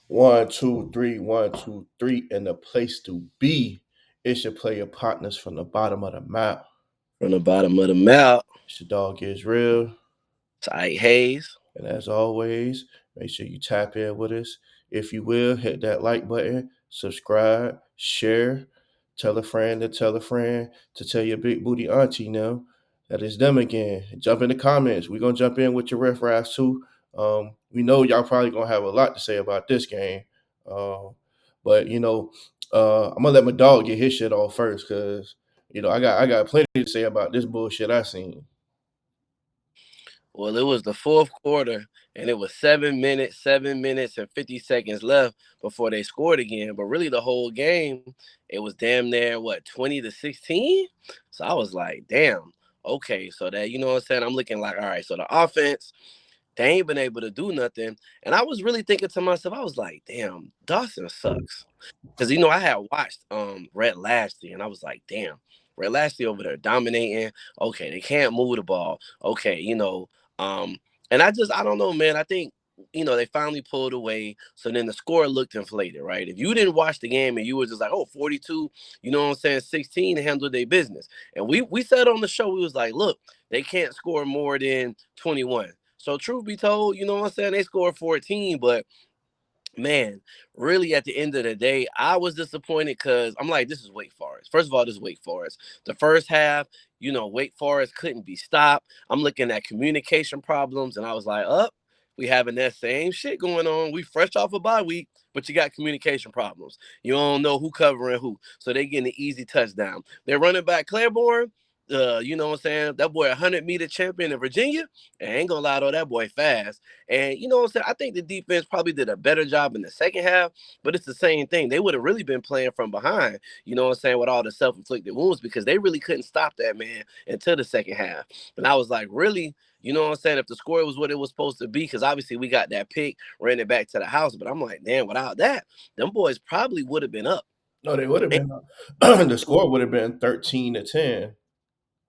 One, two, three, one, two, three, and the place to be. It's your player partners from the bottom of the map. From the bottom of the map. It's your dog is real. Tight Hayes. And as always, make sure you tap in with us. If you will, hit that like button, subscribe, share, tell a friend to tell your big booty auntie now that it's them again. Jump in the comments. We're gonna jump in with your reference too. We know y'all probably gonna have a lot to say about this game. But I'm gonna let my dog get his shit off first because I got plenty to say about this bullshit I seen. Well, it was the fourth quarter, and it was 7 minutes and 50 seconds left before they scored again. But really, the whole game, it was damn near what 20-16. So I was like, damn. Okay, so that you know what I'm saying. I'm looking like, all right. So the offense, they ain't been able to do nothing. And I was really thinking to myself, I was like, damn, Dawson sucks. Because I had watched Red Lashley, and I was like, damn, Red Lashley over there dominating. Okay, they can't move the ball. Okay, um, and I don't know, man. I think they finally pulled away. So then the score looked inflated, right? If you didn't watch the game and you were just like, oh, 42, you know what I'm saying, 16 handled their business. And we said on the show, we was like, look, they can't score more than 21. So truth be told, you know what I'm saying, they scored 14, but man, really at the end of the day, I was disappointed because I'm like, this is Wake Forest. First of all, this is Wake Forest. The first half, Wake Forest couldn't be stopped. I'm looking at communication problems, and I was like, we having that same shit going on. We fresh off a bye week, but you got communication problems. You don't know who covering who. So they getting an easy touchdown. They're running back Claiborne. You know what I'm saying? That boy, 100-meter champion in Virginia. And I ain't gonna lie though, that boy fast. And you know what I'm saying? I think the defense probably did a better job in the second half, but it's the same thing. They would have really been playing from behind, you know what I'm saying, with all the self-inflicted wounds because they really couldn't stop that man until the second half. And I was like, really? You know what I'm saying? If the score was what it was supposed to be, because obviously we got that pick, ran it back to the house. But I'm like, damn, without that, them boys probably would have been up. No, they would have And been. The score would have been 13-10.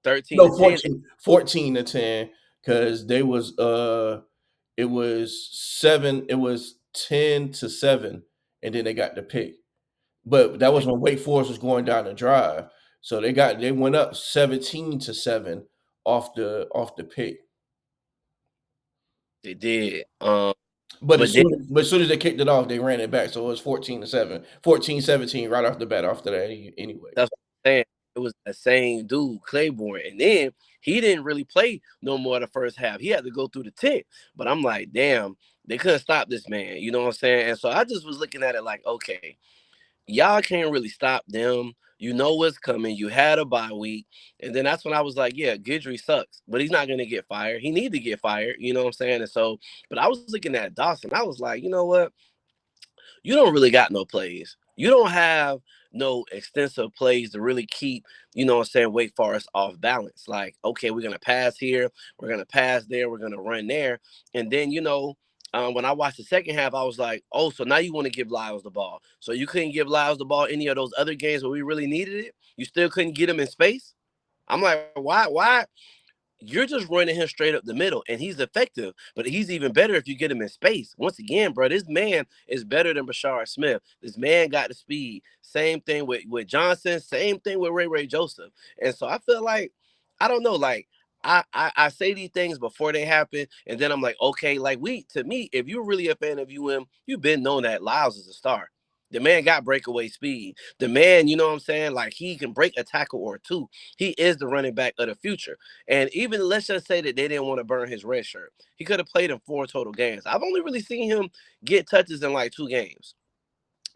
13 No, to 10. 14-10, because it was 10-7, and then they got the pick. But that was when Wake Forest was going down the drive. So they went up 17-7 off the pick. They did. But But then as soon as they kicked it off, they ran it back. So it was 14-7, 14-17 right off the bat after that anyway. that's what I'm saying. It was the same dude, Claiborne. And then he didn't really play no more the first half. He had to go through the 10th. But I'm like, damn, they couldn't stop this man. You know what I'm saying? And so I just was looking at it like, okay, y'all can't really stop them. You know what's coming. You had a bye week. And then that's when I was like, yeah, Guidry sucks, but he's not going to get fired. He need to get fired. You know what I'm saying? And so, but I was looking at Dawson. I was like, you know what? You don't really got no plays. You don't have no extensive plays to really keep, you know what I'm saying, Wake Forest off balance. Like, okay, we're going to pass here, we're going to pass there, we're going to run there. And then, when I watched the second half, I was like, oh, so now you want to give Lyles the ball. So you couldn't give Lyles the ball any of those other games where we really needed it? You still couldn't get him in space? I'm like, why? You're just running him straight up the middle, and he's effective. But he's even better if you get him in space. Once again, bro, this man is better than Bashard Smith. This man got the speed. Same thing with Johnson. Same thing with Ray Joseph. And so I feel like, I don't know, like I say these things before they happen, and then I'm like, okay, like to me, if you're really a fan of you've been known that Lyles is a star. The man got breakaway speed. The man, you know what I'm saying? Like he can break a tackle or two. He is the running back of the future. And even let's just say that they didn't want to burn his red shirt. He could have played in 4 total games. I've only really seen him get touches in like 2 games,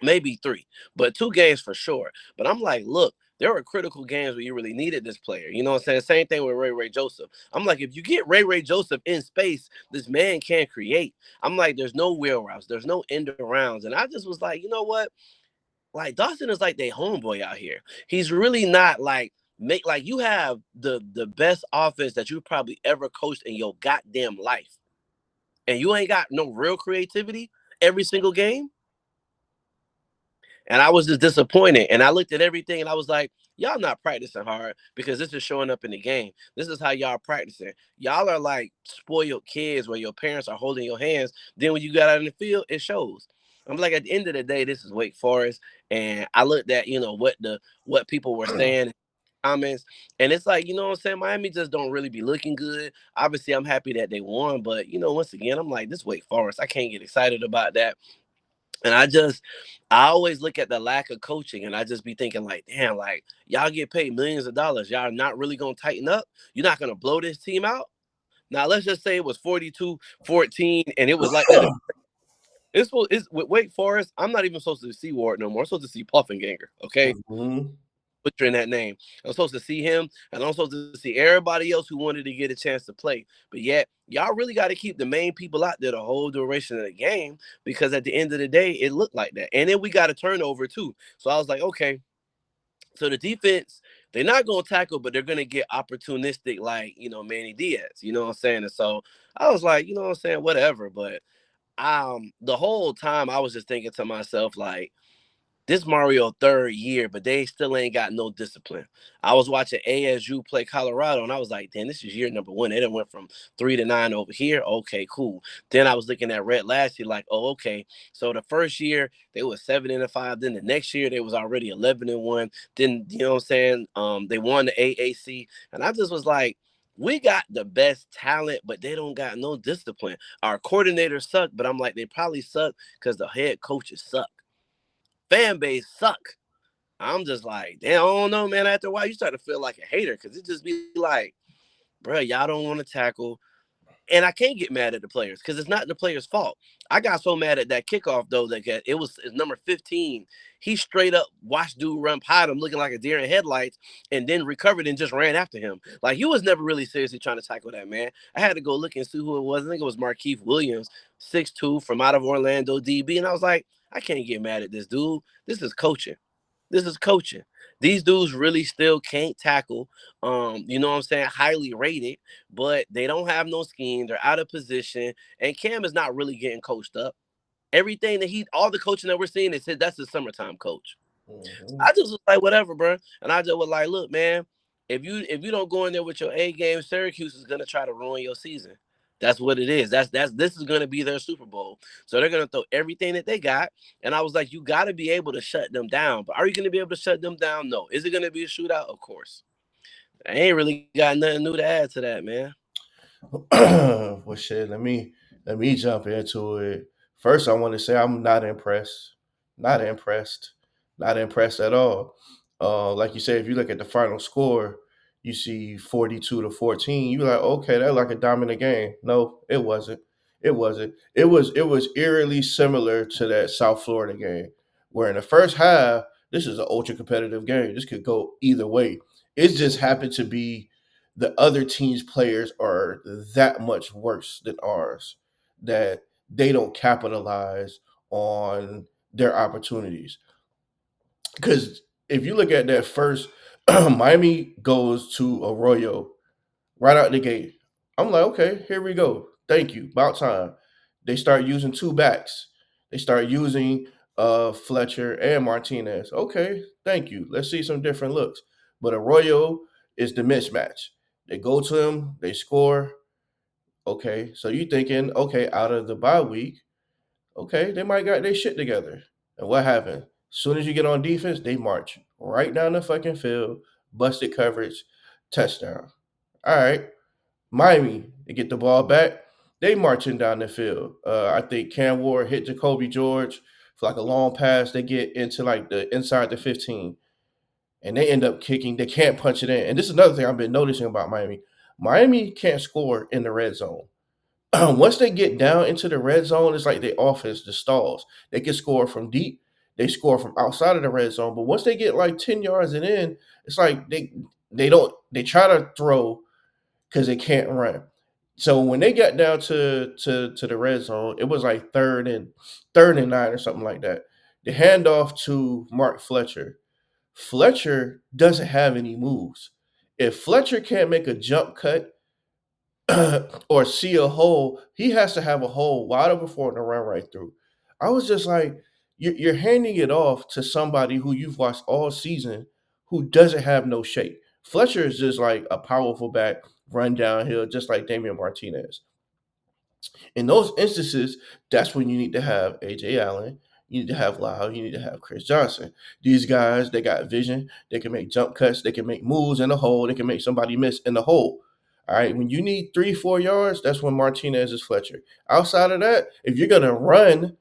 maybe 3, but 2 games for sure. But I'm like, look, there were critical games where you really needed this player. You know what I'm saying? Same thing with Ray Joseph. I'm like, if you get Ray Joseph in space, this man can't create. I'm like, there's no wheel routes, there's no end arounds. And I just was like, you know what? Like Dawson is like their homeboy out here. He's really not like you have the best offense that you probably ever coached in your goddamn life, and you ain't got no real creativity every single game. And I was just disappointed. And I looked at everything and I was like, y'all not practicing hard because this is showing up in the game. This is how y'all practicing. Y'all are like spoiled kids where your parents are holding your hands. Then when you got out in the field, it shows. I'm like, at the end of the day, this is Wake Forest, and I looked at what people were saying in comments, and it's like, you know what I'm saying, Miami just don't really be looking good. Obviously, I'm happy that they won, but once again, I'm like, this Wake Forest, I can't get excited about that. And I always look at the lack of coaching, and I just be thinking like, damn, like y'all get paid millions of dollars, y'all not really gonna tighten up. You're not gonna blow this team out. Now let's just say it was 42-14, and it was like that. It's with Wake Forest. I'm not even supposed to see Ward no more. I'm supposed to see Puffinganger. Okay, Mhm. butchering that name. I'm supposed to see him, and I'm supposed to see everybody else who wanted to get a chance to play. But yet, y'all really got to keep the main people out there the whole duration of the game, because at the end of the day, it looked like that. And then we got a turnover too. So I was like, okay, so the defense, they're not gonna tackle, but they're gonna get opportunistic, like Manny Diaz. You know what I'm saying? And so I was like, you know what I'm saying, whatever. But the whole time I was just thinking to myself, like, this Mario third year, but they still ain't got no discipline. I was watching ASU play Colorado, and I was like, damn, this is year number one. They done went from 3-9 over here. Okay, cool. Then I was looking at Red last year, like, oh, okay. So the first year they was 7-5. Then the next year they was already 11-1. Then you know what I'm saying? They won the AAC, and I just was like, we got the best talent, but they don't got no discipline. Our coordinators suck, but I'm like, they probably suck because the head coaches suck. Fan base suck. I'm just like, damn, I don't know, man. After a while, you start to feel like a hater, because it just be like, bro, y'all don't want to tackle. And I can't get mad at the players because it's not the players' fault. I got so mad at that kickoff though that it was number 15. He straight up watched dude run past him looking like a deer in headlights, and then recovered and just ran after him. Like, he was never really seriously trying to tackle that man. I had to go look and see who it was. I think it was Markeith Williams, 6'2", from out of Orlando, DB. And I was like, I can't get mad at this dude. This is coaching. This is coaching. These dudes really still can't tackle. You know what I'm saying? Highly rated, but they don't have no scheme. They're out of position, and Cam is not really getting coached up. Everything that all the coaching that we're seeing, they said that's the summertime coach. Mhm. I just was like, whatever, bro. And I just was like, look, man, if you don't go in there with your A game, Syracuse is gonna try to ruin your season. That's what it is. This is gonna be their Super Bowl. So they're gonna throw everything that they got. And I was like, you gotta be able to shut them down. But are you gonna be able to shut them down? No. Is it gonna be a shootout? Of course. I ain't really got nothing new to add to that, man. Well, shit. Let me jump into it. First, I want to say I'm not impressed. Not impressed. Not impressed at all. Like you said, if you look at the final score, you see 42-14. You like, okay, that's like a dominant game. No, it wasn't. It wasn't. It was eerily similar to that South Florida game, where in the first half, this is an ultra competitive game. This could go either way. It just happened to be the other team's players are that much worse than ours that they don't capitalize on their opportunities. Because if you look at that first, Miami goes to Arroyo right out the gate. I'm like, okay, here we go. Thank you. About time. They start using two backs. They start using Fletcher and Martinez. Okay, thank you. Let's see some different looks. But Arroyo is the mismatch. They go to him, they score. Okay, so you thinking, okay, out of the bye week, okay, they might got their shit together. And what happened? As soon as you get on defense, they march right down the fucking field, busted coverage, touchdown. All right, Miami, they get the ball back. They marching down the field. I think Cam Ward hit Jacoby George for like a long pass. They get into like the inside the 15, and they end up kicking. They can't punch it in. And this is another thing I've been noticing about Miami. Miami can't score in the red zone. Once they get down into the red zone, it's like the offense, the stalls. They can score from deep. They score from outside of the red zone. But once they get like 10 yards and in, it's like they try to throw because they can't run. So when they got down to the red zone, it was like third and 9 or something like that. The handoff to Mark Fletcher. Fletcher doesn't have any moves. If Fletcher can't make a jump cut or see a hole, he has to have a hole wide open for him to run right through. I was just like, you're handing it off to somebody who you've watched all season who doesn't have no shape. Fletcher is just like a powerful back, run downhill, just like Damian Martinez. In those instances, that's when you need to have AJ Allen. You need to have Lyle. You need to have Chris Johnson. These guys, they got vision. They can make jump cuts. They can make moves in the hole. They can make somebody miss in the hole. All right. When you need 3, 4 yards, that's when Martinez is Fletcher. Outside of that, if you're gonna run,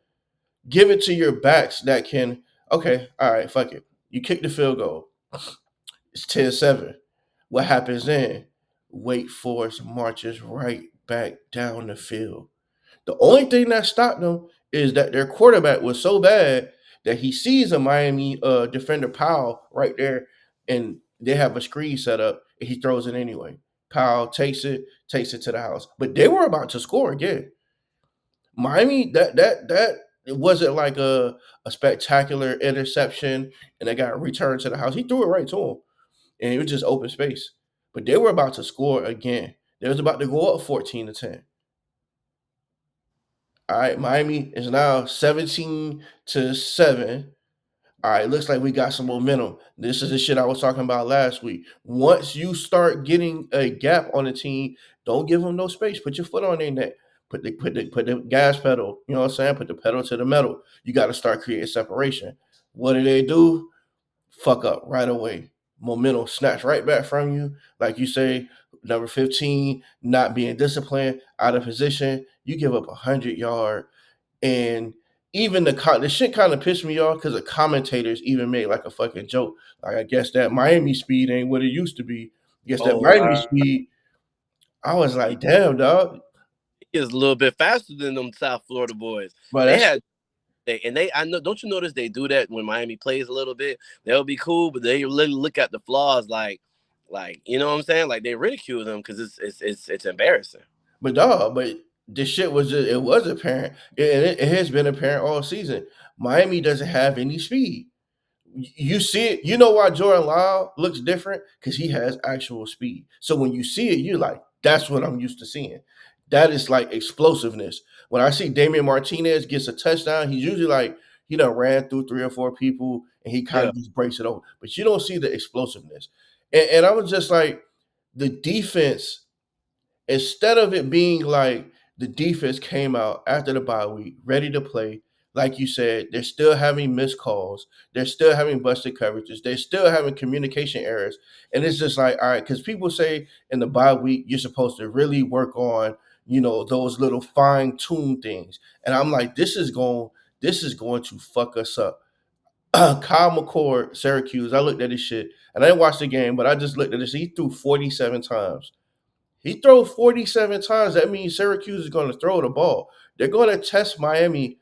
give it to your backs that can. Okay. All right. Fuck it. You kick the field goal. It's 10-7. What happens then? Wake Forest marches right back down the field. The only thing that stopped them is that their quarterback was so bad that he sees a Miami defender Powell right there, and they have a screen set up, and he throws it anyway. Powell takes it to the house. But they were about to score again. Miami, that it wasn't like a spectacular interception, and they got returned to the house. He threw it right to him, and it was just open space. But they were about to score again. They was about to go up 14-10. All right, Miami is now 17-7. All right, looks like we got some momentum. This is the shit I was talking about last week. Once you start getting a gap on the team, don't give them no space. Put your foot on their neck. Put the gas pedal. You know what I'm saying? Put the pedal to the metal. You got to start creating separation. What do they do? Fuck up right away. Momentum snatched right back from you. Like you say, number 15, not being disciplined, out of position. You give up 100 yard, and even the shit kind of pissed me off because the commentators even made like a fucking joke. Like, I guess that Miami speed ain't what it used to be. I guess that Oh, Miami speed. I was he like, damn, dog. is a little bit faster than them South Florida boys. But They that's had I know. Don't you notice they do that when Miami plays a little bit? They'll be cool, but they really look at the flaws, like you know what I'm saying? Like they ridicule them because it's embarrassing. but the shit was just, it was apparent, and it has been apparent all season. Miami doesn't have any speed. You see it. You know why Jordan Lyle looks different? Because he has actual speed. So when you see it, you're like, that's what I'm used to seeing. That is like explosiveness. When I see Damian Martinez gets a touchdown, he's usually like, he done ran through 3 or 4 people and he kind Yeah. of just breaks it over. But you don't see the explosiveness. And I was just like, the defense, instead of it being like the defense came out after the bye week, ready to play, like you said, they're still having missed calls, they're still having busted coverages, they're still having communication errors. And it's just like, all right, because people say in the bye week, you're supposed to really work on, those little fine-tuned things. And I'm like, this is going to fuck us up. Kyle McCord, Syracuse, I looked at his shit, and I didn't watch the game, but I just looked at this. He threw 47 times. He throws 47 times. That means Syracuse is going to throw the ball. They're going to test Miami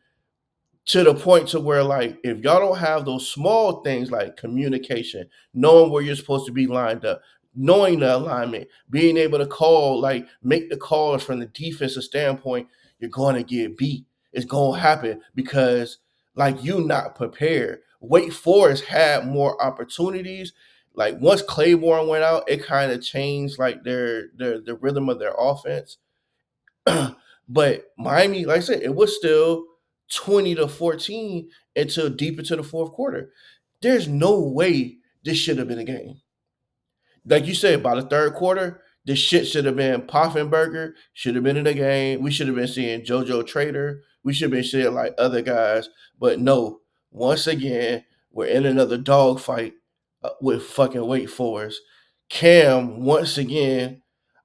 to the point to where, like, if y'all don't have those small things like communication, knowing where you're supposed to be lined up, knowing the alignment, being able to call, like, make the calls from the defensive standpoint, you're going to get beat. It's going to happen because, like, you not prepared. Wake Forest had more opportunities. Like, once Claiborne went out, it kind of changed like their the rhythm of their offense. But Miami, like I said, it was still 20-14 until deep into the fourth quarter. There's no way this should have been a game. Like you said, by the third quarter, this shit should have been Poffenberger, should have been in the game. We should have been seeing JoJo Trader. We should have been seeing like other guys. But no, once again, we're in another dogfight with fucking Wake Forest. Cam, once again,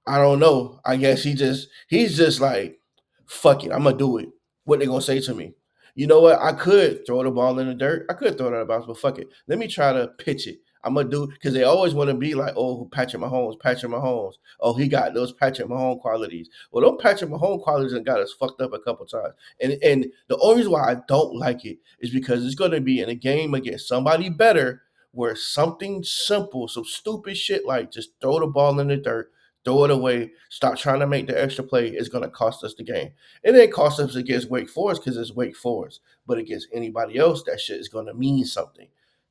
I don't know. I guess he's just like, fuck it, I'm gonna do it. What they gonna say to me? You know what? I could throw the ball in the dirt. I could throw it out of bounds, but fuck it. Let me try to pitch it. I'm gonna do because they always want to be like, oh, Patrick Mahomes, Patrick Mahomes. Oh, he got those Patrick Mahomes qualities. Well, those Patrick Mahomes qualities and got us fucked up a couple times. And the only reason why I don't like it is because it's gonna be in a game against somebody better where something simple, some stupid shit like just throw the ball in the dirt, throw it away, stop trying to make the extra play is gonna cost us the game. It ain't cost us against Wake Forest because it's Wake Forest, but against anybody else, that shit is gonna mean something.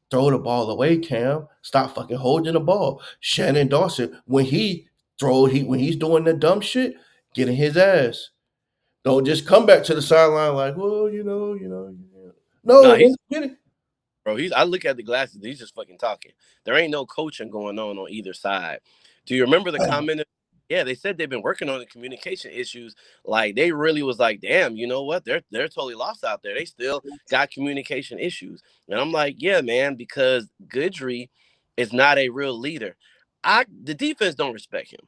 Throw the ball away, Cam. Stop fucking holding the ball. Shannon Dawson, when he's doing the dumb shit, get in his ass. Don't just come back to the sideline like, well, No, No, he's get it. bro. He's I look at the glasses. He's just fucking talking. There ain't no coaching going on either side. Do you remember the comment? yeah, they said they've been working on the communication issues. Like they really was like, damn, you know what? They're totally lost out there. They still got communication issues. And I'm like, yeah, man, because Goodry is not a real leader. The defense don't respect him.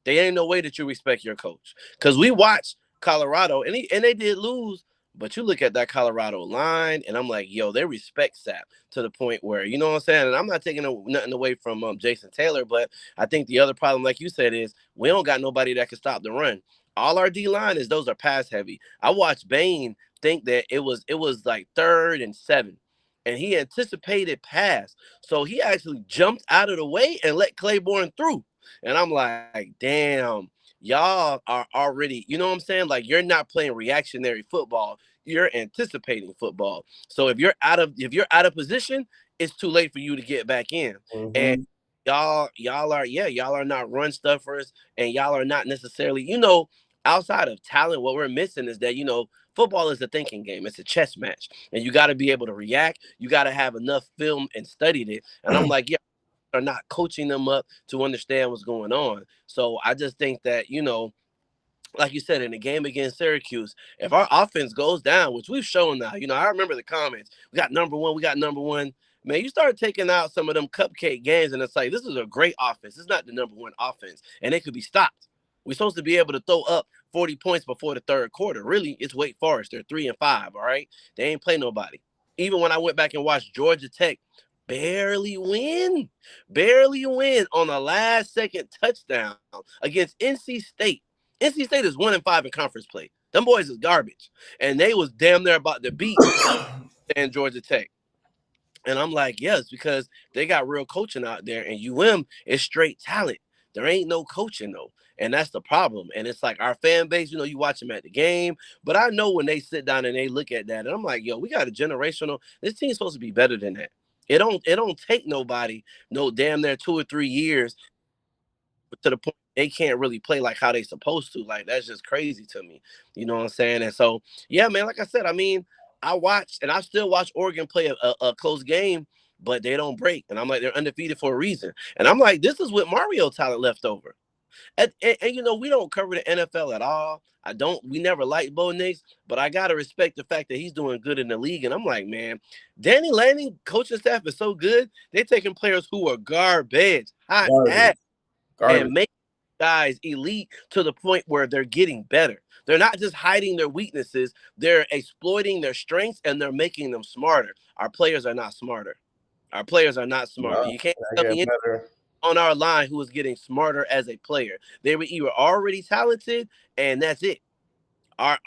There ain't no way that you respect your coach. Because we watched Colorado and they did lose, but you look at that Colorado line, and I'm like, yo, they respect Sap to the point where, you know what I'm saying? And I'm not taking nothing away from Jason Taylor, but I think the other problem, like you said, is we don't got nobody that can stop the run. All our D line is those are pass heavy. I watched Bain think that it was like 3rd and 7. And he anticipated pass. So he actually jumped out of the way and let Claiborne through. And I'm like, damn, y'all are already, you know what I'm saying? Like you're not playing reactionary football. You're anticipating football. So if you're out of position, it's too late for you to get back in. And Mm-hmm. y'all are not run stuffers, and y'all are not necessarily, outside of talent, what we're missing is that, football is a thinking game. It's a chess match. And you got to be able to react. You got to have enough film and studied it. And I'm like, yeah, are not coaching them up to understand what's going on. So I just think that, like you said, in the game against Syracuse, if our offense goes down, which we've shown now, I remember the comments. We got number one. We got number one. Man, you start taking out some of them cupcake games, and it's like, this is a great offense. It's not the number one offense, and it could be stopped. We're supposed to be able to throw up 40 points before the third quarter. Really, it's Wake Forest. They're 3-5, all right? They ain't play nobody. Even when I went back and watched Georgia Tech barely win, barely win on a last second touchdown against NC State. NC State is 1-5 in conference play. Them boys is garbage, and they was damn near about to beat and Georgia Tech. And I'm like, yes, because they got real coaching out there, and is straight talent. There ain't no coaching though, and that's the problem. And it's like our fan base, you watch them at the game, but I know when they sit down and they look at that, and I'm like, yo, we got a generational. This team's supposed to be better than that. It don't take nobody no damn near 2 or 3 years to the point they can't really play like how they supposed to. Like that's just crazy to me. You know what I'm saying? And so yeah, man, like I said, I mean, I watched and I still watch Oregon play a close game, but they don't break. And I'm like, they're undefeated for a reason. And I'm like, this is what Mario talent left over. And we don't cover the NFL at all. We never liked Bo Nix, but I gotta respect the fact that he's doing good in the league. And I'm like, man, Danny Lanning coaching staff is so good. They're taking players who are garbage, hot ass, Garbage. and Garbage. make guys elite to the point where they're getting better. They're not just hiding their weaknesses, they're exploiting their strengths and they're making them smarter. Our players are not smarter. Our players are not smarter. No, You can't I tell get me better. on our line who is getting smarter as a player. They were either already talented and that's it. Our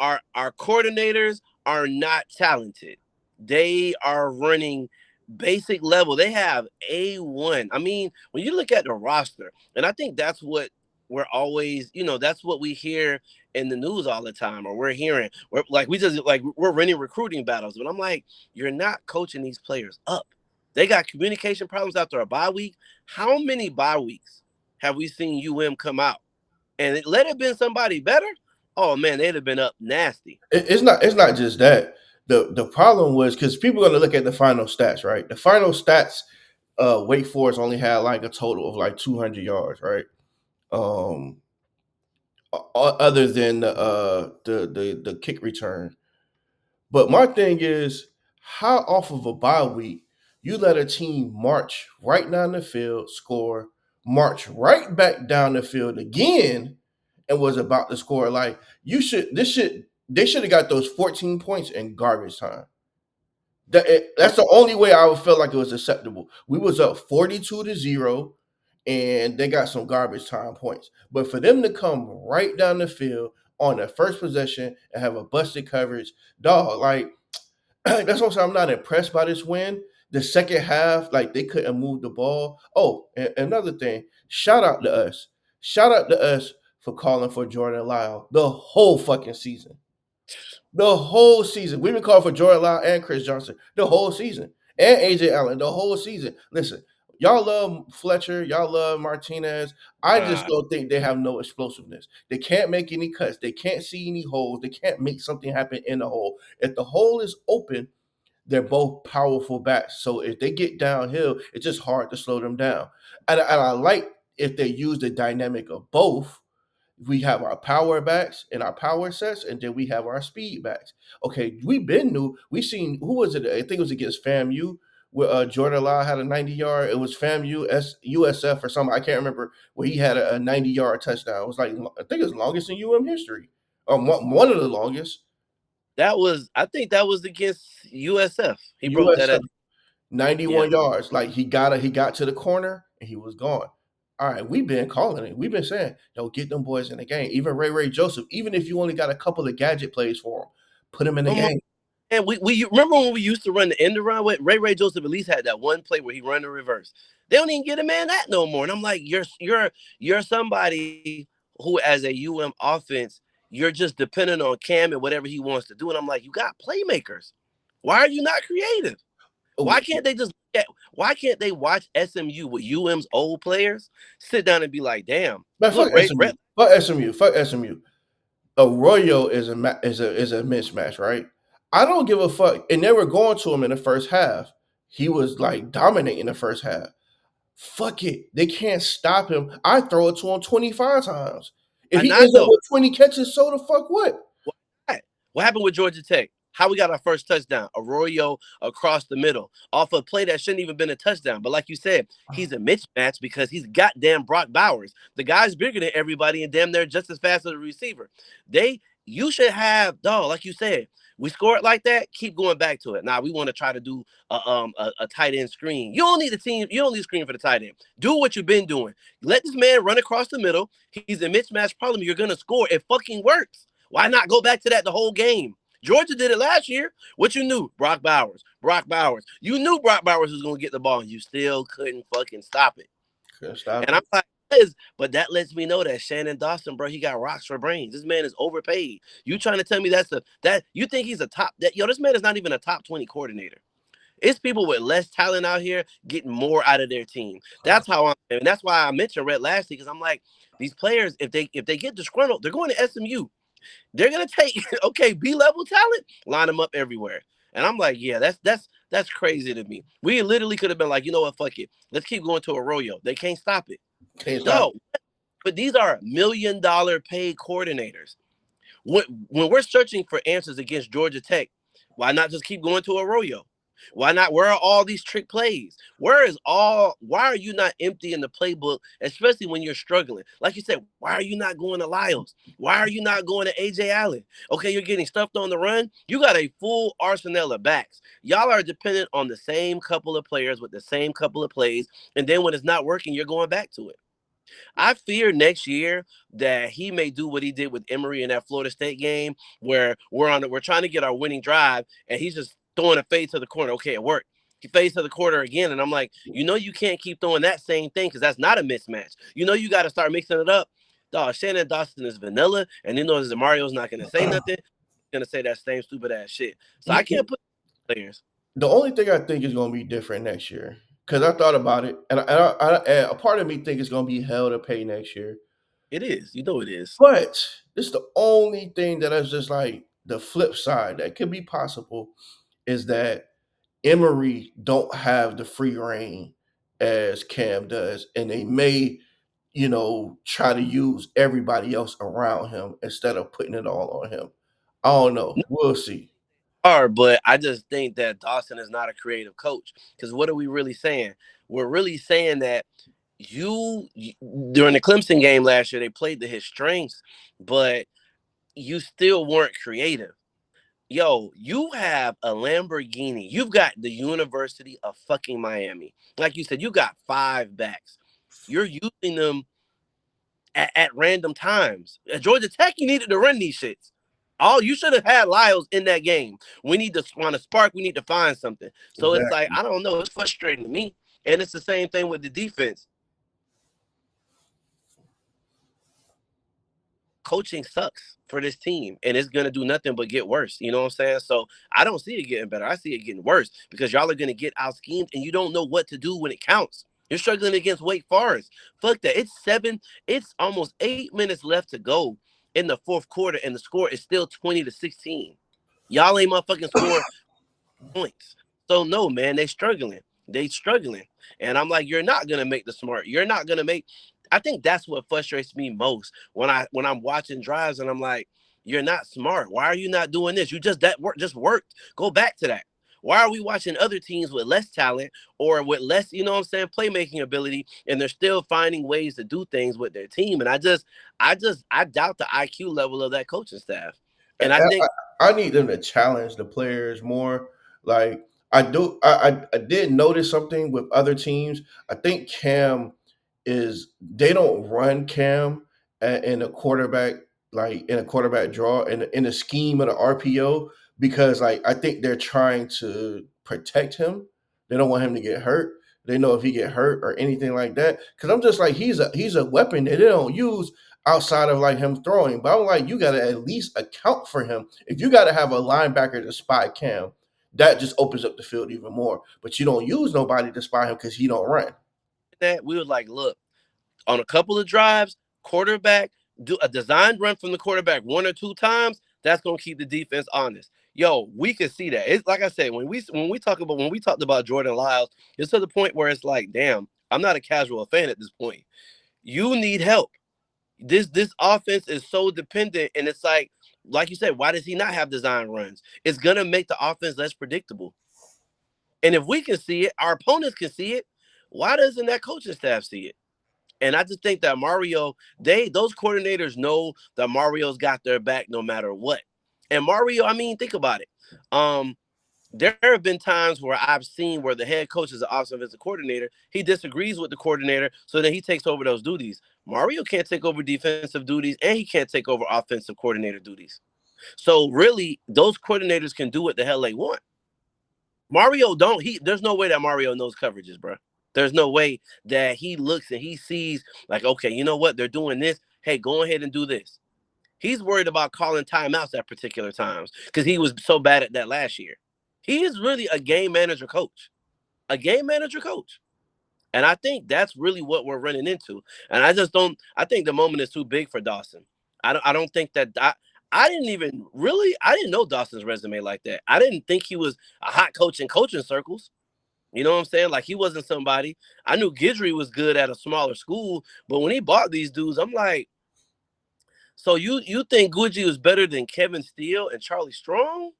coordinators are not talented. They are running basic level. They have A1. I mean, when you look at the roster, and I think that's what we're always, that's what we hear in the news all the time, or we're hearing. We're running recruiting battles. But I'm like, you're not coaching these players up. They got communication problems after a bye week. How many bye weeks have we seen UM come out? And let it been somebody better, oh man, they'd have been up nasty. It's not just that. The problem was because people are gonna look at the final stats, right? The final stats, Wake Forest only had like a total of like 200 yards, right? Um, other than the kick return. But my thing is, how off of a bye week you let a team march right down the field, score, march right back down the field again, and was about to score. Like you should, this should they should have got those 14 points in garbage time. That's the only way I would feel like it was acceptable. We was up 42-0, and they got some garbage time points. But for them to come right down the field on the first possession and have a busted coverage, dog, like that's what I'm saying. I'm not impressed by this win. The second half, like they couldn't move the ball. Oh, and another thing, shout out to us. Shout out to us for calling for Jordan Lyle the whole fucking season. The whole season. We've been calling for Jordan Lyle and Chris Johnson the whole season. And AJ Allen the whole season. Listen, y'all love Fletcher, y'all love Martinez. I just Uh, don't think they have no explosiveness. They can't make any cuts. They can't see any holes. They can't make something happen in the hole. If the hole is open, they're both powerful bats. So if they get downhill, it's just hard to slow them down. And I like if they use the dynamic of both. We have our power backs and our power sets, and then we have our speed backs. Okay, we've been new. We seen who was it? I think it was against FAMU where Jordan Law had a 90 yard. It was FAMU USF or something. I can't remember where he had a 90 yard touchdown. It was like I think it was longest in UM history. One of the longest. I think that was against USF. He broke that USF at 91 yeah. yards. Like he got to the corner and he was gone. All right, we've been calling it. We've been saying, yo, get them boys in the game. Even Ray Joseph, even if you only got a couple of gadget plays for him, put him in the Come on. game. And we remember when we used to run the end around with Ray Joseph at least had that one play where he run the reverse. They don't even get a man that no more. And I'm like, you're somebody who as a UM offense, you're just dependent on Cam and whatever he wants to do. And I'm like, you got playmakers. Why are you not creative? Oh, Why can't they just why can't they watch SMU with UM's old players, sit down and be like, damn, man, fuck look, Ray, SMU. Fuck SMU. Fuck SMU. Arroyo is a mismatch, right? I don't give a fuck. And they were going to him in the first half. He was like dominating the first half. Fuck it. They can't stop him. I throw it to him 25 times. If why he not ends up though? with 20 catches, so the fuck what? Why? What happened with Georgia Tech? How we got our first touchdown? Arroyo across the middle off a play that shouldn't even been a touchdown. But like you said, he's a mismatch because he's goddamn Brock Bowers. The guy's bigger than everybody and damn near just as fast as a receiver. You should have dog, like you said. We score it like that. Keep going back to it. Now we want to try to do a tight end screen. You don't need a team. You don't need a screen for the tight end. Do what you've been doing. Let this man run across the middle. He's a mismatch problem. You're gonna score. It fucking works. Why not go back to that the whole game? Georgia did it last year. What you knew? Brock Bowers. Brock Bowers. You knew Brock Bowers was going to get the ball, and you still couldn't fucking stop it. Couldn't stop And I'm it. like, but that lets me know that Shannon Dawson, bro, he got rocks for brains. This man is overpaid. You trying to tell me that you think he's a top that yo, this man is not even a top 20 coordinator. It's people with less talent out here getting more out of their team. That's how and that's why I mentioned Red last week, because I'm like, these players, if they get disgruntled, they're going to SMU. They're gonna take okay B-level talent, line them up everywhere. And I'm like, yeah, that's crazy to me. We literally could have been like, you know what, fuck it, let's keep going to Arroyo. They can't stop it. Can't stop No, but these are $1 million paid coordinators. When we're searching for answers against Georgia Tech, why not just keep going to Arroyo? Why not? Where are all these trick plays? Why are you not emptying the playbook, especially when you're struggling? Like you said, why are you not going to Lyles? Why are you not going to AJ Allen? Okay, you're getting stuffed on the run. You got a full arsenal of backs. Y'all are dependent on the same couple of players with the same couple of plays. And then when it's not working, you're going back to it. I fear next year that he may do what he did with Emory in that Florida State game, where we're trying to get our winning drive, and he's just throwing a fade to the corner. Okay, it worked. He fades to the corner again, and I'm like, you can't keep throwing that same thing because that's not a mismatch. You got to start mixing it up. Dog, Shannon Dawson is vanilla, and he knows that Mario's not going to say nothing. He's going to say that same stupid ass shit. So I can't put players. The only thing I think is going to be different next year, because I thought about it, and a part of me think it's going to be hell to pay next year. It is. You know it is. But it's the only thing that is just like the flip side that could be possible is that Emory don't have the free reign as Cam does, and they may, try to use everybody else around him instead of putting it all on him. I don't know. We'll see. Are, but I just think that Dawson is not a creative coach. Because what are we really saying? We're really saying that during the Clemson game last year, they played to his strengths, but you still weren't creative. Yo, you have a Lamborghini. You've got the University of fucking Miami. Like you said, you got 5 backs. You're using them at random times. At Georgia Tech, you needed to run these shits. All you should have had Lyles in that game. We need to want to spark. We need to find something. So it's like Exactly. I don't know. It's frustrating to me, and it's the same thing with the defense. Coaching sucks for this team, and it's gonna do nothing but get worse. You know what I'm saying? So I don't see it getting better. I see it getting worse because y'all are gonna get out schemed, and you don't know what to do when it counts. You're struggling against Wake Forest. Fuck that. It's almost 8 minutes left to go in the fourth quarter, and the score is still 20-16. Y'all ain't motherfucking score points. So no, man, they struggling. They struggling. And I'm like, you're not gonna make the smart. You're not gonna make. I think that's what frustrates me most when I'm watching drives and I'm like, you're not smart. Why are you not doing this? You just that work just worked. Go back to that. Why are we watching other teams with less talent or with less, you know what I'm saying, playmaking ability, and they're still finding ways to do things with their team? And I doubt the IQ level of that coaching staff. I, And I think I need them to challenge the players more. Like I do, I did notice something with other teams. I think Cam is they don't run Cam in a quarterback like in a quarterback draw in the scheme of the RPO because like I think they're trying to protect him. They don't want him to get hurt. They know if he get hurt or anything like that. Because I'm just like he's a weapon that they don't use outside of like him throwing. But I'm like, you got to at least account for him. If you got to have a linebacker to spy Cam, that just opens up the field even more. But you don't use nobody to spy him because he don't run. that we were like, look, on a couple of drives, quarterback do a designed run from the quarterback one or two times. That's gonna keep the defense honest. Yo, we can see that. It's like I said when we talked about Jordan Lyles, it's to the point where it's like, damn, I'm not a casual fan at this point. You need help. This offense is so dependent, and it's like you said, why does he not have design runs? It's gonna make the offense less predictable. And if we can see it, our opponents can see it. Why doesn't that coaching staff see it? And I just think that Mario, those coordinators know that Mario's got their back no matter what. And Mario, I mean, think about it. Um, there have been times where I've seen where the head coach is an offensive coordinator. He disagrees with the coordinator, so then he takes over those duties. Mario can't take over defensive duties, and he can't take over offensive coordinator duties. So really, those coordinators can do what the hell they want. Mario don't. There's no way that Mario knows coverages, bro. There's no way that he looks and he sees like, okay, you know what? They're doing this. Hey, go ahead and do this. He's worried about calling timeouts at particular times because he was so bad at that last year. He is really a game manager coach. A game manager coach. And I think that's really what we're running into. And I just don't. I think the moment is too big for Dawson. I don't think that. I didn't even really. I didn't know Dawson's resume like that. I didn't think he was a hot coach in coaching circles. You know what I'm saying? Like he wasn't somebody. I knew Gidry was good at a smaller school, but when he bought these dudes, I'm like, so you think Gucci was better than Kevin Steele and Charlie Strong?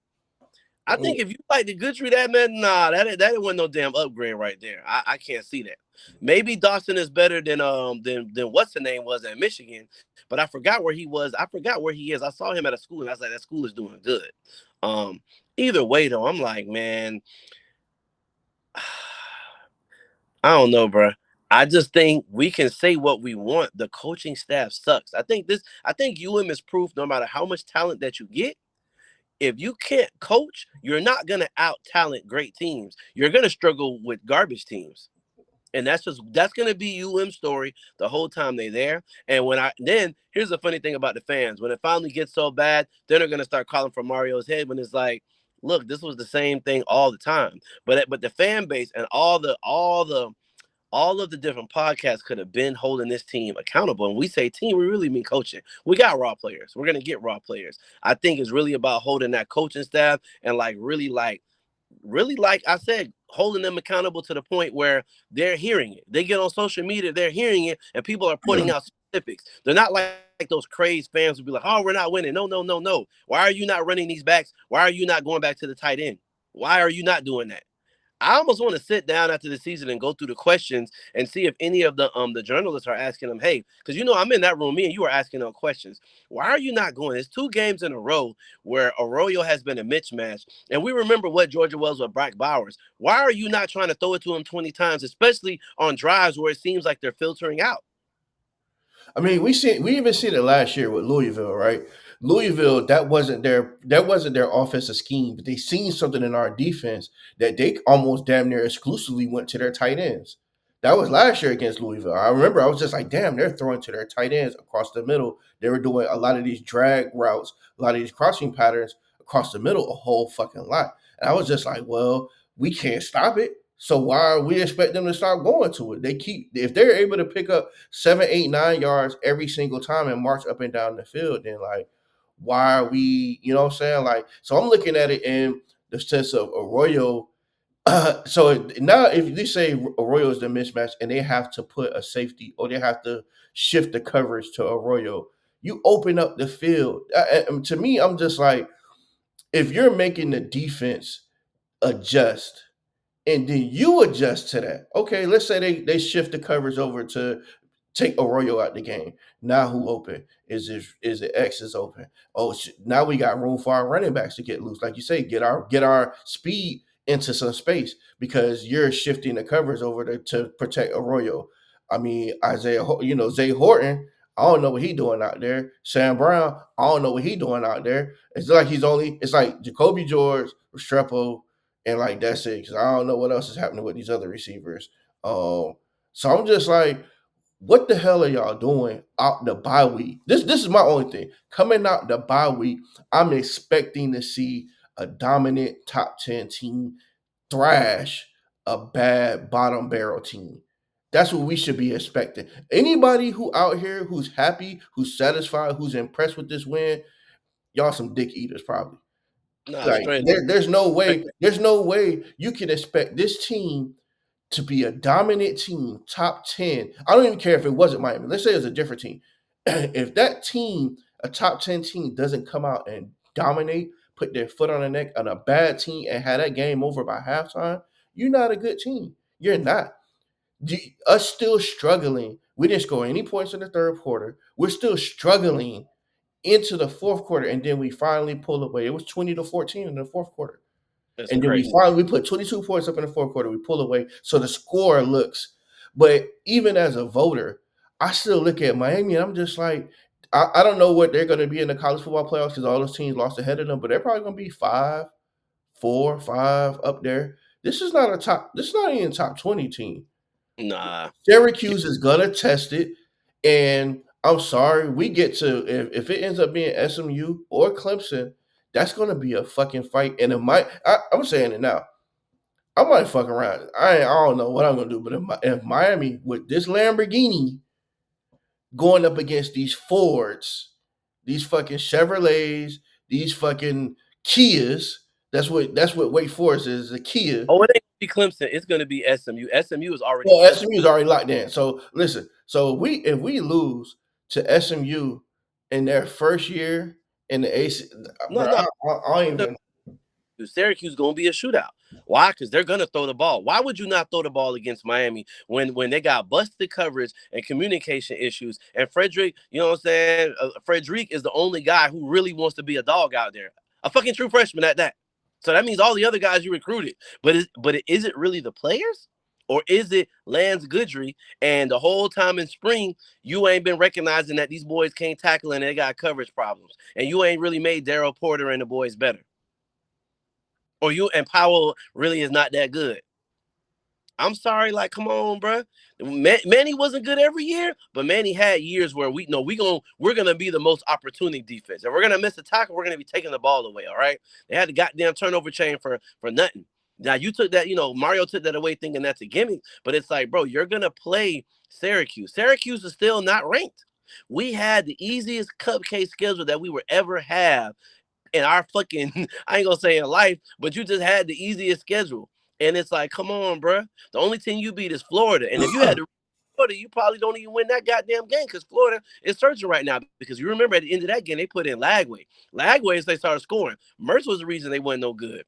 I think if you like the Goodry that man, nah, that wasn't no damn upgrade right there. I can't see that. Maybe Dawson is better than what's the name was at Michigan, but I forgot where he was. I forgot where he is. I saw him at a school and I was like, that school is doing good. Um, Either way though, I'm like, man, I don't know, bro. I just think we can say what we want. The coaching staff sucks. I think UM is proof no matter how much talent that you get, if you can't coach, you're not going to out talent great teams. You're going to struggle with garbage teams. And that's going to be UM story the whole time they're there. And then here's the funny thing about the fans. When it finally gets so bad, then they're going to start calling for Mario's head when it's like, look, this was the same thing all the time. But the fan base and all of the different podcasts could have been holding this team accountable. And we say team, we really mean coaching. We got raw players. We're gonna get raw players. I think it's really about holding that coaching staff and really like I said, holding them accountable to the point where they're hearing it. They get on social media, they're hearing it, and people are Yeah. pointing out specifics. They're not like those crazed fans who be like, oh, we're not winning. No, no, no, no. Why are you not running these backs? Why are you not going back to the tight end? Why are you not doing that? I almost want to sit down after the season and go through the questions and see if any of the journalists are asking them, hey, because I'm in that room, me and you are asking them questions. Why are you not going? It's two games in a row where Arroyo has been a mismatch, and we remember what Georgia was with Brock Bowers. Why are you not trying to throw it to him 20 times, especially on drives where it seems like they're filtering out? I mean, we even seen it last year with Louisville, right? Louisville, that wasn't their offensive scheme, but they seen something in our defense that they almost damn near exclusively went to their tight ends. That was last year against Louisville. I remember I was just like, damn, they're throwing to their tight ends across the middle. They were doing a lot of these drag routes, a lot of these crossing patterns across the middle, a whole fucking lot. And I was just like, well, we can't stop it. So why we expect them to start going to it? They keep if they're able to pick up 7, 8, 9 yards every single time and march up and down the field, then like why are we, you know what I'm saying? Like, so I'm looking at it in the sense of Arroyo. So now, if they say Arroyo is the mismatch and they have to put a safety or they have to shift the coverage to Arroyo, you open up the field. To me, I'm just like, if you're making the defense adjust and then you adjust to that. Okay, let's say they shift the coverage over to take Arroyo out the game. Now who open? Is it X is open? Oh, now we got room for our running backs to get loose. Like you say, get our speed into some space because you're shifting the coverage over to protect Arroyo. I mean, Zay Horton. I don't know what he doing out there. Sam Brown. I don't know what he doing out there. It's like It's like Jacoby George, Restrepo, and like that's it. Because I don't know what else is happening with these other receivers. So I'm just like, what the hell are y'all doing out the bye week? This is my only thing. Coming out the bye week, I'm expecting to see a dominant top 10 team thrash a bad bottom barrel team. That's what we should be expecting. Anybody who out here who's happy, who's satisfied, who's impressed with this win, y'all some dick eaters probably. Nah, Like straight there's no straight. way, you can expect this team to be a dominant team, top 10. I don't even care if it wasn't Miami. Let's say it was a different team. If that team, a top 10 team, doesn't come out and dominate, put their foot on the neck on a bad team and have that game over by halftime, you're not a good team. You're not. Us still struggling. We didn't score any points in the third quarter. We're still struggling into the fourth quarter, and then we finally pull away. It was 20-14 in the fourth quarter. That's And then crazy. we put 22 points up in the fourth quarter. We pull away. So the score looks, but even as a voter, I still look at Miami and I'm just like, I don't know what they're going to be in the college football playoffs because all those teams lost ahead of them, but they're probably going to be 5, 4, 5 up there. This is not even a top 20 team. Nah. Yeah. Syracuse is going to test it. And I'm sorry, we get to, if it ends up being SMU or Clemson, that's going to be a fucking fight. And I'm saying it now. I might fuck around. I don't know what I'm gonna do, but if Miami with this Lamborghini going up against these Fords, these fucking Chevrolets, these fucking Kias, that's what Wake Forest is, a Kia. Oh, it ain't gonna be Clemson. It's gonna be SMU. SMU is already Well, tested. SMU is already locked in. So listen, so if we lose to SMU in their first year in the AC, No, bro, no. I don't even. Syracuse gonna be a shootout. Why? Because they're gonna throw the ball. Why would you not throw the ball against Miami when they got busted coverage and communication issues? And Frederick, you know what I'm saying? Frederick is the only guy who really wants to be a dog out there, a fucking true freshman at that. So that means all the other guys you recruited. Is it really the players? Or is it Lance Goodry? And the whole time in spring, you ain't been recognizing that these boys can't tackle and they got coverage problems. And you ain't really made Daryl Porter and the boys better, or you and Powell really is not that good. I'm sorry, like, come on, bro. Manny wasn't good every year, but Manny had years where we know we're gonna be the most opportunity defense. If we're gonna miss a tackle, we're gonna be taking the ball away. All right. They had the goddamn turnover chain for nothing. Now you took that, Mario took that away thinking that's a gimmick, but it's like, bro, you're gonna play Syracuse. Syracuse is still not ranked. We had the easiest cupcake schedule that we would ever have in our fucking I ain't gonna say in life, but you just had the easiest schedule. And it's like, come on, bro. The only team you beat is Florida. And if you had to Florida, you probably don't even win that goddamn game because Florida is searching right now. Because you remember at the end of that game, they put in Lagway. Lagway as they started scoring. Mertz was the reason they weren't no good.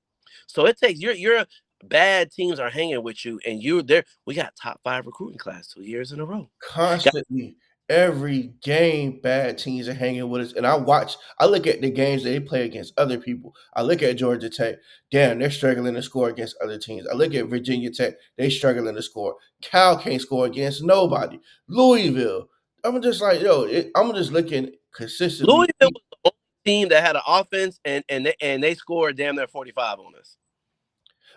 So it takes your bad teams are hanging with you, and you're there. We got top 5 recruiting class 2 years in a row. Got Constantly, every game, bad teams are hanging with us. And I look at the games they play against other people. I look at Georgia Tech, damn, they're struggling to score against other teams. I look at Virginia Tech, they struggling to score. Cal can't score against nobody. Louisville, I'm just like, I'm just looking consistently. Louisville was the only team that had an offense and they scored damn near 45 on us.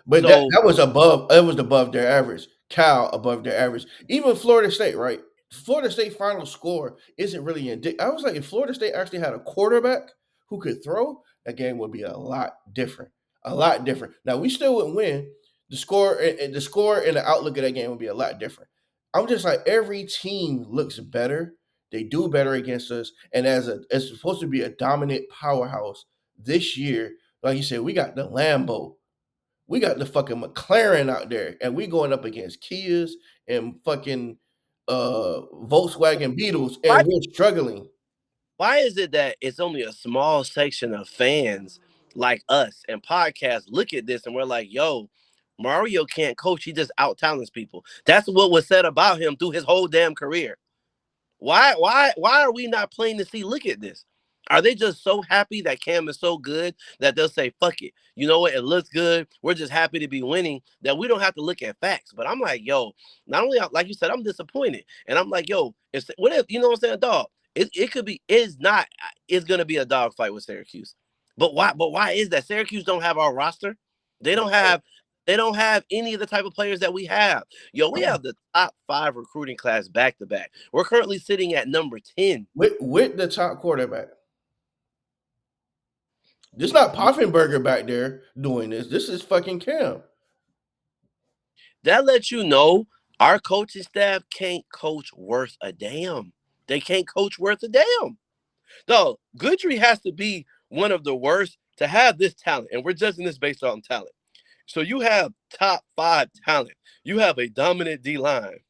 But that So that was above it was above their average. Cal above their average. Even Florida State, right? Florida State final score isn't really indicative. I was like, if Florida State actually had a quarterback who could throw, that game would be a lot different. A lot different. Now we still wouldn't win. The score and the outlook of that game would be a lot different. I'm just like every team looks better. They do better against us. And it's supposed to be a dominant powerhouse this year, like you said, we got the Lambo. We got the fucking McLaren out there, and we going up against Kias and fucking Volkswagen Beetles, Why and we're struggling. why is it that it's only a small section of fans like us and podcasts look at this and we're like, yo, Mario can't coach, he just out talents people. That's what was said about him through his whole damn career. Why are we not playing to see? Look at this. Are they just so happy that Cam is so good that they'll say, fuck it? You know what? It looks good. We're just happy to be winning that we don't have to look at facts. But I'm like, yo, not only, like you said, I'm disappointed. And I'm like, yo, what if, you know what I'm saying, dog? It could be, it's not, it's going to be a dog fight with Syracuse. But why is that? Syracuse don't have our roster. They don't have, they don't have any of the type of players that we have. Yo, we have the top 5 recruiting class back to back. We're currently sitting at number 10. With the top quarterback. This not Poffenberger back there doing this. This is fucking Cam. That lets you know our coaching staff can't coach worth a damn. They can't coach worth a damn. No, Goodry has to be one of the worst to have this talent, and we're judging this based on talent. So you have top 5 talent. You have a dominant D line.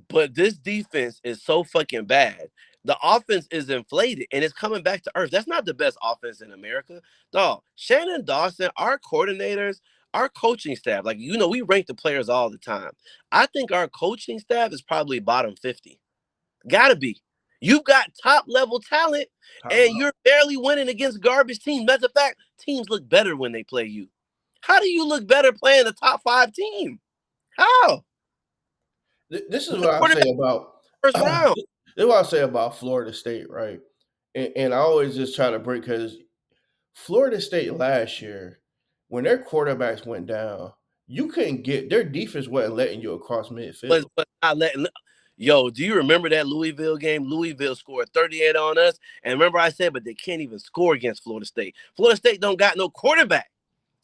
But this defense is so fucking bad. The offense is inflated and it's coming back to earth. That's not the best offense in America. Dog, Shannon Dawson, our coordinators, our coaching staff, like, you know, we rank the players all the time. I think our coaching staff is probably bottom 50. Gotta be. You've got top level talent Top and you're barely winning against garbage teams. Matter of fact, teams look better when they play you. How do you look better playing a top 5 team? How? This is The what I say quarterback about first this round. is what I say about Florida State, right? And I always just try to break because Florida State last year, when their quarterbacks went down, you couldn't get their defense wasn't letting you across midfield. Was not letting. Yo, do you remember that Louisville game? Louisville scored 38 on us. And remember I said, but they can't even score against Florida State. Florida State don't got no quarterback.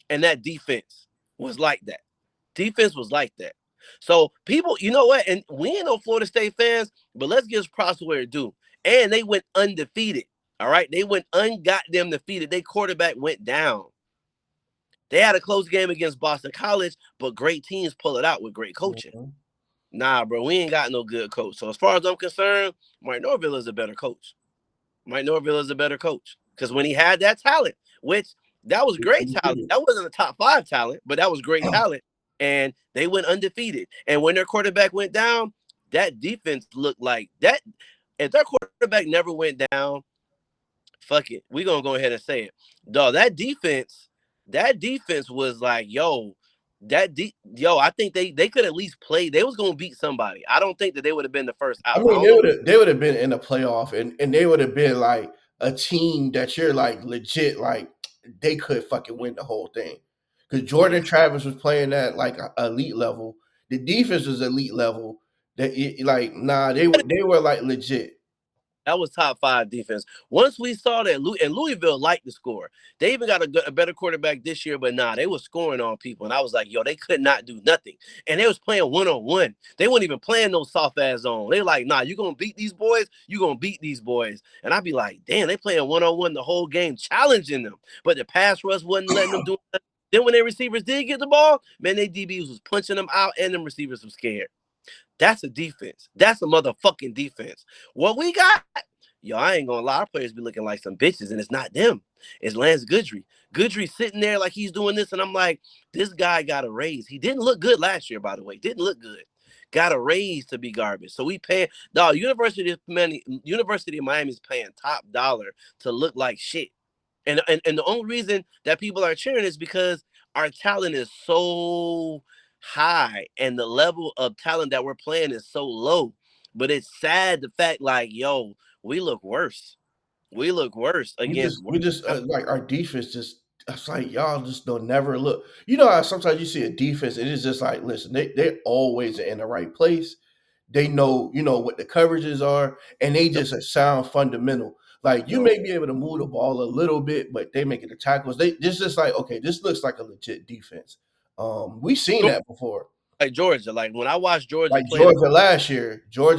And that defense was like that. Defense was like that. So people, you know what? And we ain't no Florida State fans, but let's give props where it due. And they went undefeated. All right. They went ungoddamn defeated. Their quarterback went down. They had a close game against Boston College, but great teams pull it out with great coaching. Mhm. Nah, bro, we ain't got no good coach. So as far as I'm concerned, Mike Norville is a better coach. Mike Norville is a better coach because when he had that talent, which that was great talent, that wasn't a top 5 talent, but that was great talent, and they went undefeated. And when their quarterback went down, that defense looked like that. If their quarterback never went down, fuck it, we gonna go ahead and say it, dog. That defense was like, yo, I think they could at least play. They was gonna beat somebody. I don't think that they would have been the first I out. I mean, don't know. they would have been in the playoff, and they would have been like a team that you're like legit, like they could fucking win the whole thing. Because Yeah, Jordan Travis was playing at like elite level. The defense was elite level. Like nah, they were like legit. that was top 5 defense. Once we saw that, and Louisville liked to score. They even got a better quarterback this year, but nah, they were scoring on people, and I was like, yo, they could not do nothing. And they was playing 1-on-1. They weren't even playing no soft ass zone. They like, nah, you gonna beat these boys, you gonna beat these boys. And I'd be like, damn, they playing 1-on-1 the whole game, challenging them. But the pass rush wasn't letting them do it. Then when their receivers did get the ball, man, they DBs was punching them out, and them receivers were scared. That's a defense. That's a motherfucking defense. What we got, yo, I ain't gonna lie, our players be looking like some bitches, and it's not them. It's Lance Goodry. Goodry sitting there like he's doing this, and I'm like, this guy got a raise. He didn't look good last year, by the way. Didn't look good. Got a raise to be garbage. So we pay, dog. University of Miami is paying top dollar to look like shit. And the only reason that people are cheering is because our talent is so high and the level of talent that we're playing is so low. But it's sad the fact, like, yo, we look worse. We look worse against We just like our defense just. It's like y'all just don't never look. You know how sometimes you see a defense, it is just like, listen, they always in the right place. They know, you know, what the coverages are, and they just a sound fundamental. Like you no. may be able to move the ball a little bit, but they making the tackles. They just like, okay, this looks like a legit defense. We've seen that before. Like Georgia. Like when I watched Georgia Like play, Georgia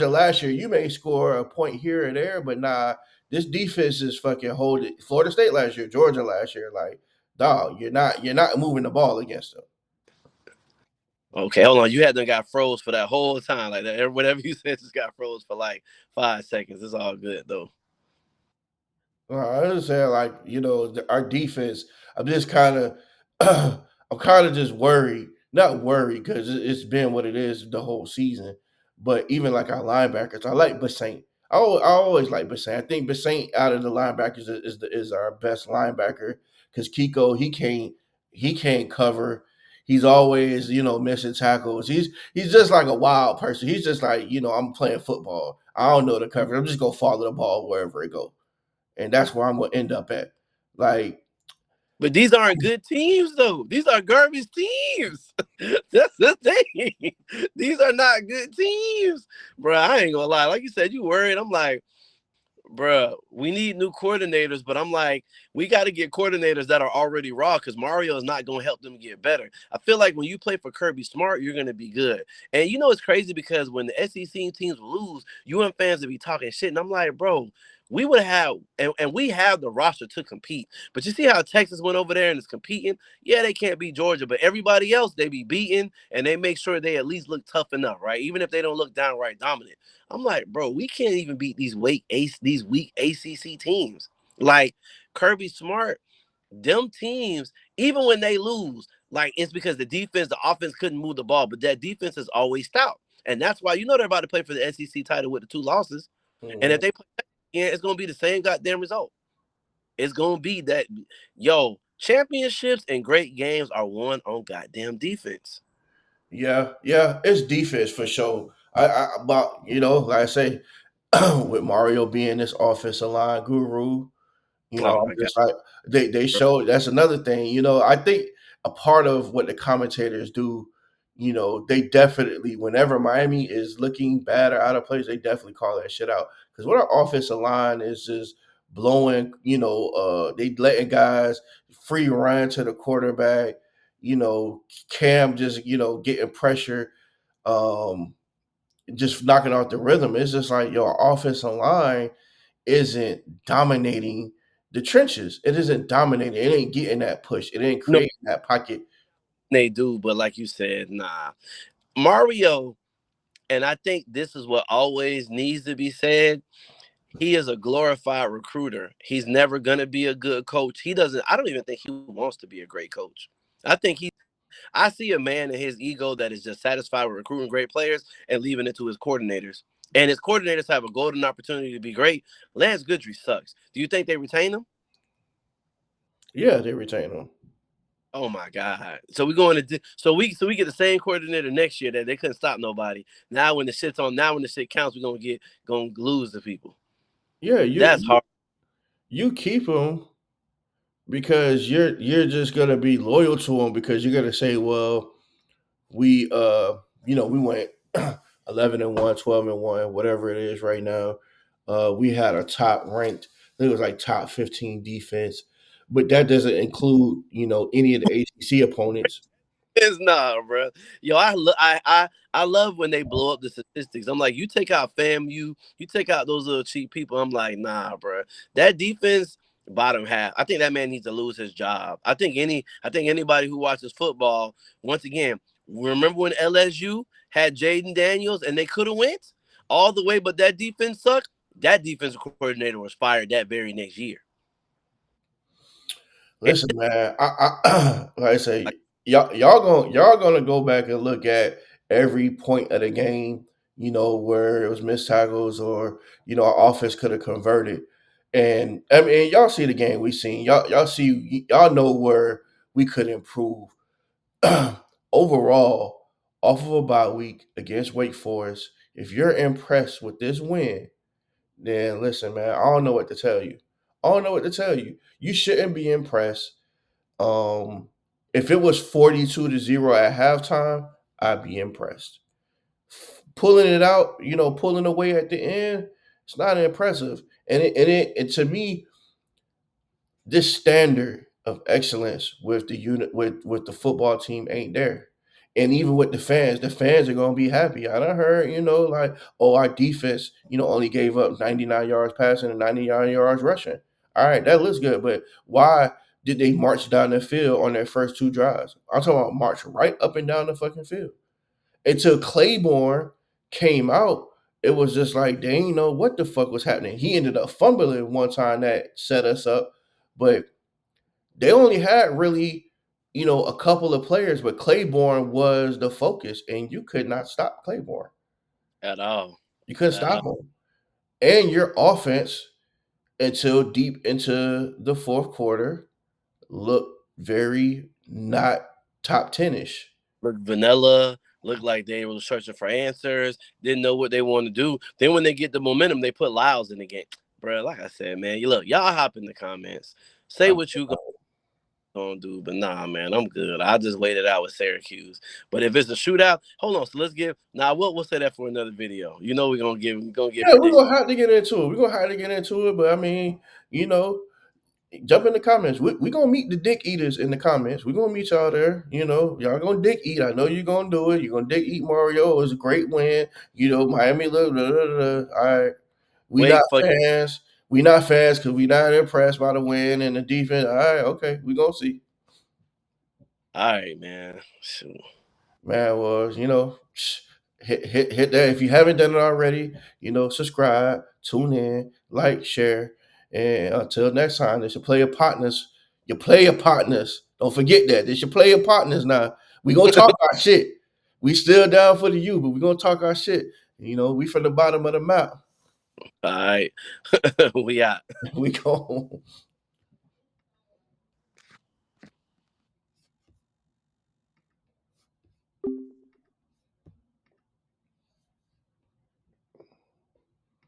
last year, you may score a point here or there, but nah, this defense is fucking holding. Florida State last year, Georgia last year, like dog, you're not moving the ball against them. Okay, hold on. You had them got froze for that whole time. Like that, whatever you said just got froze for like 5 seconds. It's all good though. I understand, like our defense. I'm just kind of, I'm kind of just worried. Not worried because it's been what it is the whole season. But even like our linebackers, I like Basaint. I always like Basaint. I think Basaint out of the linebackers is our best linebacker because Kiko he can't cover. He's always missing tackles. He's just like a wild person. He's just like I'm playing football. I don't know the coverage. I'm just gonna follow the ball wherever it goes, and that's where I'm gonna end up at. Like, But these aren't good teams though. These are garbage teams. That's the thing. These are not good teams, bro. I ain't gonna lie. Like you said, you worried. I'm like, bruh, we need new coordinators, but I'm like, we got to get coordinators that are already raw because Mario is not going to help them get better. I feel like when you play for Kirby Smart, you're going to be good. And it's crazy because when the SEC teams lose, UN fans will be talking shit. And I'm like, bro, we would have, and we have the roster to compete. But you see how Texas went over there and is competing? Yeah, they can't beat Georgia, but everybody else, they be beating and they make sure they at least look tough enough, right? Even if they don't look downright dominant. I'm like, bro, we can't even beat these weak ACC teams. Like Kirby Smart, them teams, even when they lose, like it's because the offense couldn't move the ball, but that defense is always stout. And that's why they're about to play for the SEC title with the 2 losses. And if mhm. they play again, it's gonna be the same goddamn result. It's gonna be that championships and great games are won on goddamn defense. Yeah, it's defense for sure. But like I say, with Mario being this offensive line guru, Oh I'm my god. just like they show. That's another thing. I think a part of what the commentators do. They definitely, whenever Miami is looking bad or out of place, they definitely call that shit out. Because what our offensive line is just blowing. They letting guys free run to the quarterback. Cam just getting pressure, um, just knocking out the rhythm. It's just like your offensive line isn't dominating the trenches. It isn't dominating. It ain't getting that push. It ain't No, creating that pocket. they do, but like you said, nah. Mario, and I think this is what always needs to be said. He is a glorified recruiter. He's never gonna be a good coach. He doesn't. I don't even think he wants to be a great coach. I think he. I see a man in his ego that is just satisfied with recruiting great players and leaving it to his coordinators. And his coordinators have a golden opportunity to be great. Lance Goodry sucks. Do you think they retain him? Yeah, they retain them. Oh my God! So we going to so we get the same coordinator next year that they couldn't stop nobody. Now when the shit counts, we're gonna lose the people. Yeah, That's hard. you keep them because you're just gonna be loyal to them because you're gonna say, well, we went 11-1, 12-1, whatever it is right now. We had a top ranked, I think it was like top 15 defense, but that doesn't include any of the ACC opponents. It's not, bro. Yo, I love when they blow up the statistics. I'm like, you take out FAMU, you take out those little cheap people. I'm like, nah, bro. That defense, bottom half. I think that man needs to lose his job. I think anybody who watches football, once again, remember when LSU had Jaden Daniels and they could have went all the way, but that defense sucked. That defensive coordinator was fired that very next year. And Listen, man, like I like, say, y'all gonna go back and look at every point of the game, where it was missed tackles or our offense could have converted. And I mean, y'all see the game we seen. Y'all see, y'all know where we could improve. Overall, off of a bye week against Wake Forest, if you're impressed with this win, then listen, man, I don't know what to tell you. I don't know what to tell you. You shouldn't be impressed. If it was 42-0 at halftime, I'd be impressed. Pulling it out, pulling away at the end, it's not impressive. And to me, this standard of excellence with the unit with the football team ain't there. And even with the fans are gonna be happy. I done heard, like, oh, our defense, only gave up 99 yards passing and 99 yards rushing. All right, that looks good, but why? did they march down the field on their first two drives. I'm talking about march right up and down the fucking field. Until Claiborne came out, it was just like they didn't know what the fuck was happening. He ended up fumbling one time that set us up, but they only had really, a couple of players, but Claiborne was the focus, and you could not stop Claiborne. At all. You couldn't At stop all. him. And your offense until deep into the fourth quarter looked very not top 10-ish. Look vanilla, look like they were searching for answers, didn't know what they want to do. Then when they get the momentum, they put Lyles in the game. Bro, like I said, man, you look, y'all hop in the comments. Say what you gonna do, but nah, man, I'm good. I just waited out with Syracuse. But if it's a shootout, hold on. So let's give we'll say that for another video. You know we're gonna give Yeah, we're predictions. gonna have to get into it. We're gonna have to get into it, but I mean, you know, jump in the comments. We gonna meet the dick eaters in the comments. We're gonna meet y'all there. Y'all gonna dick eat. I know you're gonna do it. You're gonna dick eat Mario. It was a great win. Miami look. All right, we not Wait for fans. We not fans because we not impressed by the win and the defense. All right, okay, we gonna see. all right, man. Shoot. Man, was hit that if you haven't done it already. Subscribe, tune in, like, share, and until next time, this your player partners. Your player partners. Don't forget that this your player partners. Now we gonna talk our shit. We still down for the U, but we gonna talk our shit. We from the bottom of the map. All right. We out. We go.